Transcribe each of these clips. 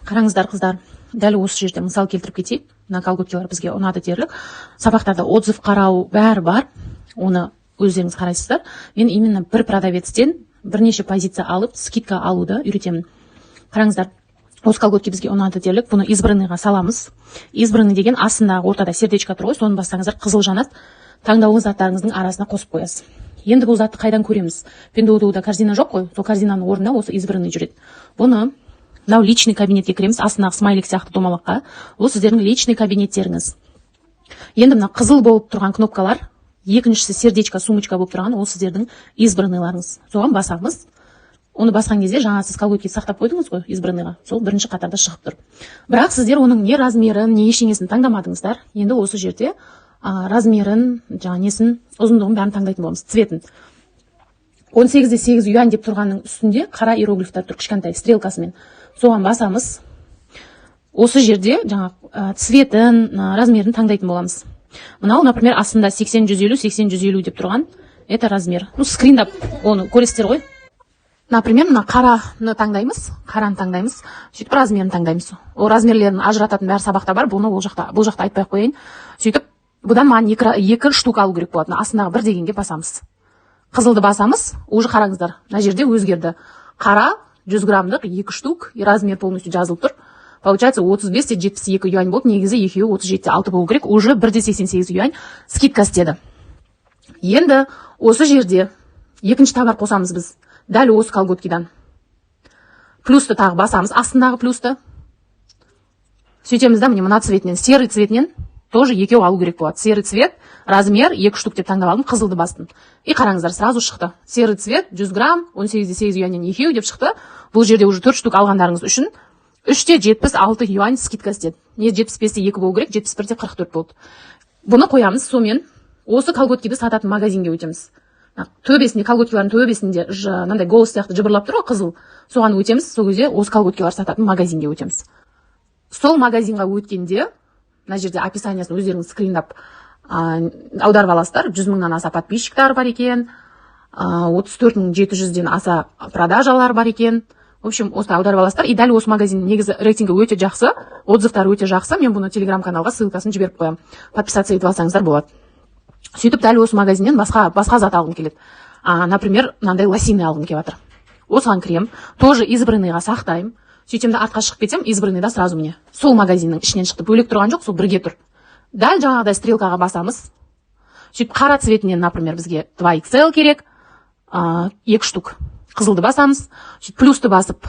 Қараңыздар қыздар, дәл осы жерде мысал келтіріп кетейік. Мына колготкалар бізге ұнады дерлік. Сабақтарда отзыв қарау бәрі бар. Оны өздеріңіз қарайсыздар. Мен именно бір продавецтен бірнеше позиция алып, скидка алуды үйретемін. Қараңыздар, осы колготки бізге ұнады дерлік. Бұны избранныйға саламыз. Избранный деген астындағы ортада сердечко тұр ғой, соны бассаңыздар қызыл жанат. Таңдаулы заттарыңыздың арасына қосып қоясыз. Енді бұл затты қайдан көреміз? Пендоудуда корзина жоқ қой, сол корзинаның орнында осы избранный жүреді. Бұны мынау личный кабинетке кіреміз, астындағы смайлик сияқты домалаққа. Ол сіздердің личный кабинеттеріңіз. Енді мына қызыл болып тұрған кнопкалар, екіншісі сердечко, сумочка болып тұрған, ол сіздердің избранныйларыңыз. Соған басамыз. Оны басқан кезде жаңа сіз колготки сақтап қойдыңыз ғой избранныйға. Сол бірінші қатарда шығып тұр. Бірақ сіздер оның не размерін, не ештеңесін таңдамадыңыздар. Енді осы жерде размерін, жаңа несін, ұзындығын бәрін таңдайтын боламыз, цветін. 18-де 8 юань деп тұрғанның үстінде қара иероглифтар тұр, кішкентай стрелкасымен. Соған басамыз. Осы жерде жаңа цветін, размерін таңдайтын боламыз. Мынау, например, астында 80-150, 80-150 деп тұрған. Это размер. Скриндап оны көресіздер ғой. Например, мына қараны таңдаймыз, сөйтіп размерін таңдаймыз. Ол размерлерін ажырататын бәр сабақта бар, бұл жақта айтпай қойайын. Сөйтіп, бұдан маған екі штук алу керек болады. Астындағы бір дегенге басамыз. Қызылды басамыз, уже қараңыздар. Мына жерде өзгерді. Қара 100 граммдық 2 штук, размер полностью жазылып тұр. Получается 35-те 72 юань болып, негізі екеуі 37-те 6 болу керек. Уже 1-де 88 юань скидка істеді. Енді осы жерде екінші товар қосамыз біз. Дәл осы колготкидан. Плюсты тағы басамыз, астындағы плюсты. Сөйтеміз да, міне мына цветінен, серый цветінен тоже екеу алу керек болады. Серый цвет, размер 2 штук деп таңдап алдым, қызылды бастым. И қараңыздар, сразу шықты. Серый цвет 100 грамм, 18-де 8 юаньнен екеу деп шықты. Бұл жерде уже 4 штук алғандарыңыз үшін 3-те 76 юань скидка істеді. Не 75-те 2 болу керек, 71-те 44 болды. Бұны қоямыз, сомен осы колготкиді сататын магазинге өтеміз. Төбесінде, колготкилардың төбесінде мынандай голос сияқты жыбырлап тұр ғой, қызыл. Соған өтеміз, сол кезде осы колготкилар сататын магазинге өтеміз. Сол магазинға өткенде, мына жерде описаниясын өздеріңіз скриндап аударып аласыздар. 100 мыңнан аса подписчиктар бар екен, 34.700-ден аса продажалар бар екен. В общем, осы аударып аласыздар. И дәл осы магазиннің негізі рейтингі өте жақсы, отзывтары өте жақсы. Мен бұны телеграм-каналға ссылкасын жіберіп қоямын. Подписаться етіп алсаңыздар болады. Сөйтіп дәл осы магазиннен басқа зат алғым келеді. Например, мынандай лосины алғым келіп жатыр. Осыған кірем, тоже избранныйға сақтаймын. Сөйтемді артқа шығып кетсем, избранныйда сразу мне сол магазиннің ішінен шықты. Бөлек тұрған жоқ, сол бірге тұр. Дәл жаңағыдай стрелкаға басамыз. Сөйтіп қара цветінен, например, бізге 2XL керек, 2 штук. Қызылды басамыз. Сөйтіп плюсты басып,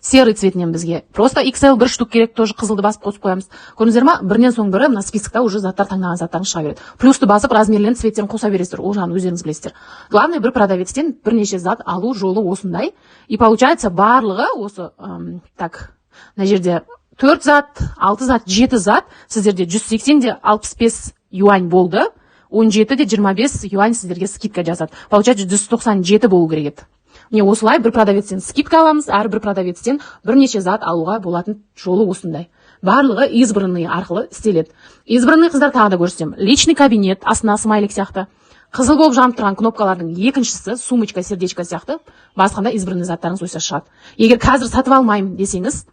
серый цветінен бізге просто XL 1 штук керек, тоже қызылды басып қосып қоямыз. Көрдіңіздер ма? Бірінен соң бірі мына списокта уже заттар таңдаған заттарың шыға береді. Плюсты басып, размерлерін, цветтерін қоса бересіздер. Ол жағын өздеріңіз білесіздер. Главное, бір продавецтен бірнеше зат алу жолы осындай. И получается барлығы осы мына жерде 4 зат, 6 зат, 7 зат, сіздерде 180-де 65 юань болды, 17-де 25 юань сіздерге скидка жазады. Получается 197 болу керек еді. Не осылай бір продавецтен скидка аламыз, әрбір продавецтен бірнеше зат алуға болатын жолы осындай. Барлығы избранный арқылы істеледі. Избранный қыздар тағы да көрсетем. Личный кабинет, астына смайлик сияқты. Қызыл болып жанып тұрған кнопкалардың екіншісі, сумочка, сердечко сияқты. Басқанда избранный заттарыңыз өсе шығады. Егер қазір сатып алмаймын десеңіз,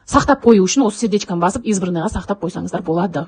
сақтап қою үшін осы сердечканы басып, избранныйға сақтап қойсаңыздар болады.